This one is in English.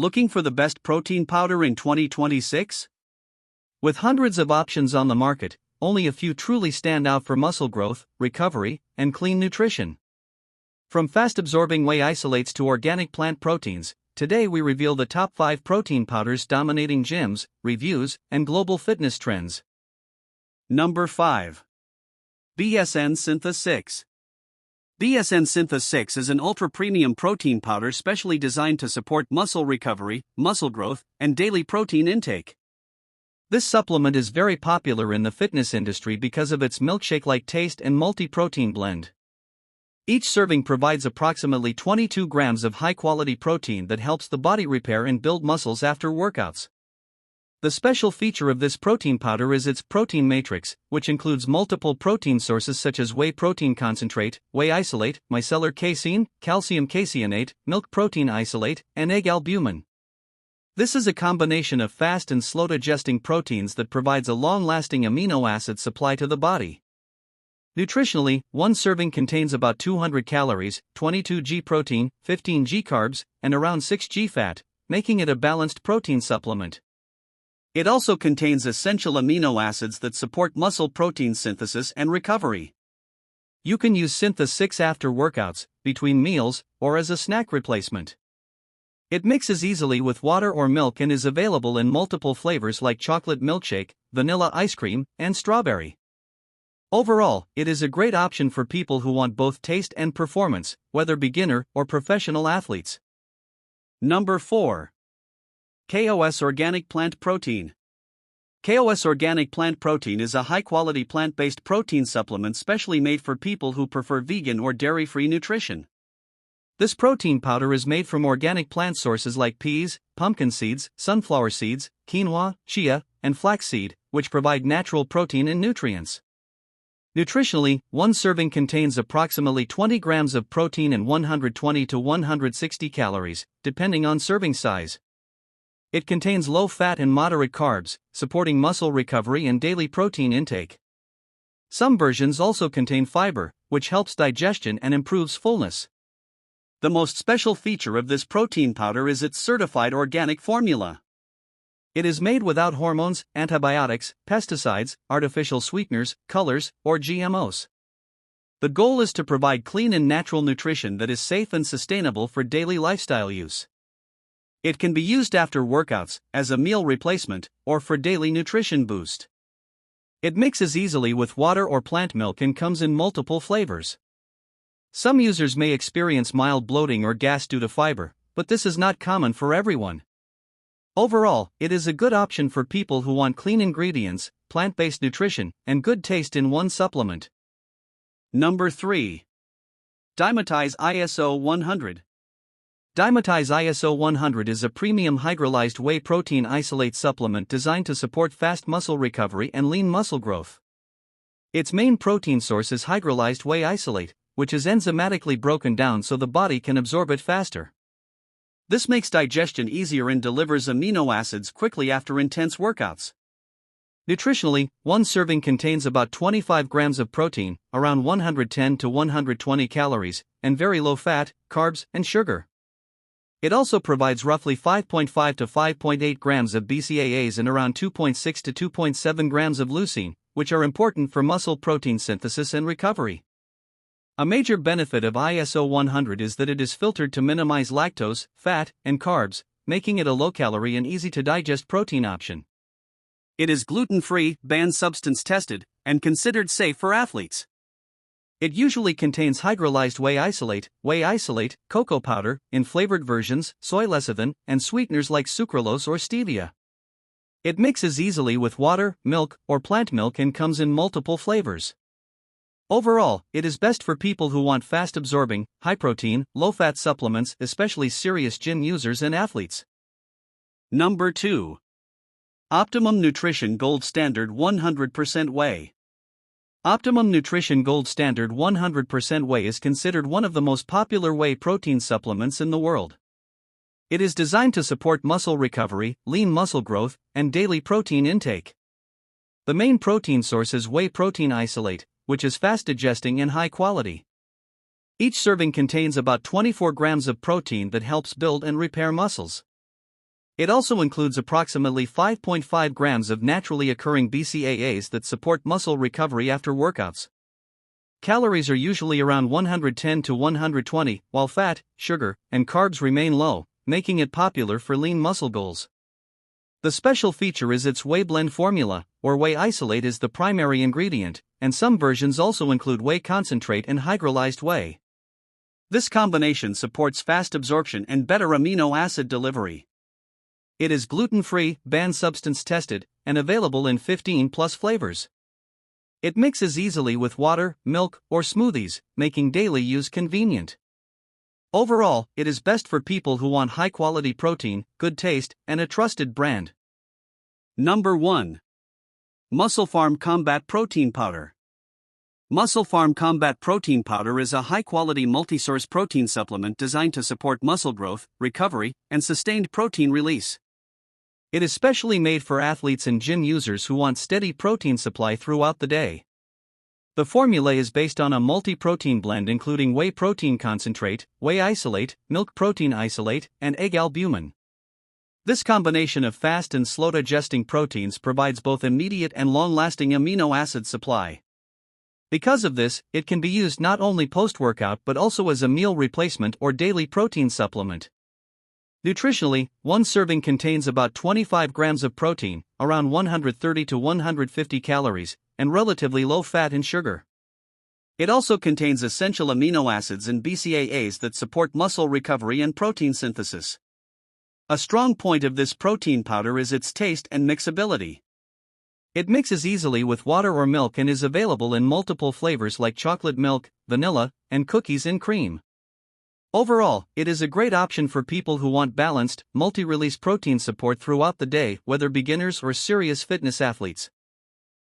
Looking for the best protein powder in 2026? With hundreds of options on the market, only a few truly stand out for muscle growth, recovery, and clean nutrition. From fast-absorbing whey isolates to organic plant proteins, today we reveal the top 5 protein powders dominating gyms, reviews, and global fitness trends. Number 5. BSN Syntha-6. BSN Syntha-6 is an ultra-premium protein powder specially designed to support muscle recovery, muscle growth, and daily protein intake. This supplement is very popular in the fitness industry because of its milkshake-like taste and multi-protein blend. Each serving provides approximately 22 grams of high-quality protein that helps the body repair and build muscles after workouts. The special feature of this protein powder is its protein matrix, which includes multiple protein sources such as whey protein concentrate, whey isolate, micellar casein, calcium caseinate, milk protein isolate, and egg albumin. This is a combination of fast and slow-digesting proteins that provides a long-lasting amino acid supply to the body. Nutritionally, one serving contains about 200 calories, 22 g protein, 15 g carbs, and around 6 g fat, making it a balanced protein supplement. It also contains essential amino acids that support muscle protein synthesis and recovery. You can use Syntha-6 after workouts, between meals, or as a snack replacement. It mixes easily with water or milk and is available in multiple flavors like chocolate milkshake, vanilla ice cream, and strawberry. Overall, it is a great option for people who want both taste and performance, whether beginner or professional athletes. Number 4. KOS Organic Plant Protein. KOS Organic Plant Protein is a high-quality plant-based protein supplement specially made for people who prefer vegan or dairy-free nutrition. This protein powder is made from organic plant sources like peas, pumpkin seeds, sunflower seeds, quinoa, chia, and flaxseed, which provide natural protein and nutrients. Nutritionally, one serving contains approximately 20 grams of protein and 120 to 160 calories, depending on serving size. It contains low fat and moderate carbs, supporting muscle recovery and daily protein intake. Some versions also contain fiber, which helps digestion and improves fullness. The most special feature of this protein powder is its certified organic formula. It is made without hormones, antibiotics, pesticides, artificial sweeteners, colors, or GMOs. The goal is to provide clean and natural nutrition that is safe and sustainable for daily lifestyle use. It can be used after workouts, as a meal replacement, or for daily nutrition boost. It mixes easily with water or plant milk and comes in multiple flavors. Some users may experience mild bloating or gas due to fiber, but this is not common for everyone. Overall, it is a good option for people who want clean ingredients, plant-based nutrition, and good taste in one supplement. Number 3. Dymatize ISO 100. Dymatize ISO 100 is a premium hydrolyzed whey protein isolate supplement designed to support fast muscle recovery and lean muscle growth. Its main protein source is hydrolyzed whey isolate, which is enzymatically broken down so the body can absorb it faster. This makes digestion easier and delivers amino acids quickly after intense workouts. Nutritionally, one serving contains about 25 grams of protein, around 110 to 120 calories, and very low fat, carbs, and sugar. It also provides roughly 5.5 to 5.8 grams of BCAAs and around 2.6 to 2.7 grams of leucine, which are important for muscle protein synthesis and recovery. A major benefit of ISO 100 is that it is filtered to minimize lactose, fat, and carbs, making it a low-calorie and easy-to-digest protein option. It is gluten-free, banned substance tested, and considered safe for athletes. It usually contains hydrolyzed whey isolate, cocoa powder, in flavored versions, soy lecithin, and sweeteners like sucralose or stevia. It mixes easily with water, milk, or plant milk and comes in multiple flavors. Overall, it is best for people who want fast-absorbing, high-protein, low-fat supplements, especially serious gym users and athletes. Number 2. Optimum Nutrition Gold Standard 100% Whey. Optimum Nutrition Gold Standard 100% Whey is considered one of the most popular whey protein supplements in the world. It is designed to support muscle recovery, lean muscle growth, and daily protein intake. The main protein source is whey protein isolate, which is fast-digesting and high quality. Each serving contains about 24 grams of protein that helps build and repair muscles. It also includes approximately 5.5 grams of naturally occurring BCAAs that support muscle recovery after workouts. Calories are usually around 110 to 120, while fat, sugar, and carbs remain low, making it popular for lean muscle goals. The special feature is its whey blend formula, or whey isolate is the primary ingredient, and some versions also include whey concentrate and hydrolyzed whey. This combination supports fast absorption and better amino acid delivery. It is gluten-free, banned substance tested, and available in 15+ flavors. It mixes easily with water, milk, or smoothies, making daily use convenient. Overall, it is best for people who want high-quality protein, good taste, and a trusted brand. Number 1. MusclePharm Combat Protein Powder. MusclePharm Combat Protein Powder is a high-quality multi-source protein supplement designed to support muscle growth, recovery, and sustained protein release. It is specially made for athletes and gym users who want steady protein supply throughout the day. The formula is based on a multi-protein blend including whey protein concentrate, whey isolate, milk protein isolate, and egg albumin. This combination of fast and slow-digesting proteins provides both immediate and long-lasting amino acid supply. Because of this, it can be used not only post-workout but also as a meal replacement or daily protein supplement. Nutritionally, one serving contains about 25 grams of protein, around 130 to 150 calories, and relatively low fat and sugar. It also contains essential amino acids and BCAAs that support muscle recovery and protein synthesis. A strong point of this protein powder is its taste and mixability. It mixes easily with water or milk and is available in multiple flavors like chocolate milk, vanilla, and cookies and cream. Overall, it is a great option for people who want balanced, multi-release protein support throughout the day, whether beginners or serious fitness athletes.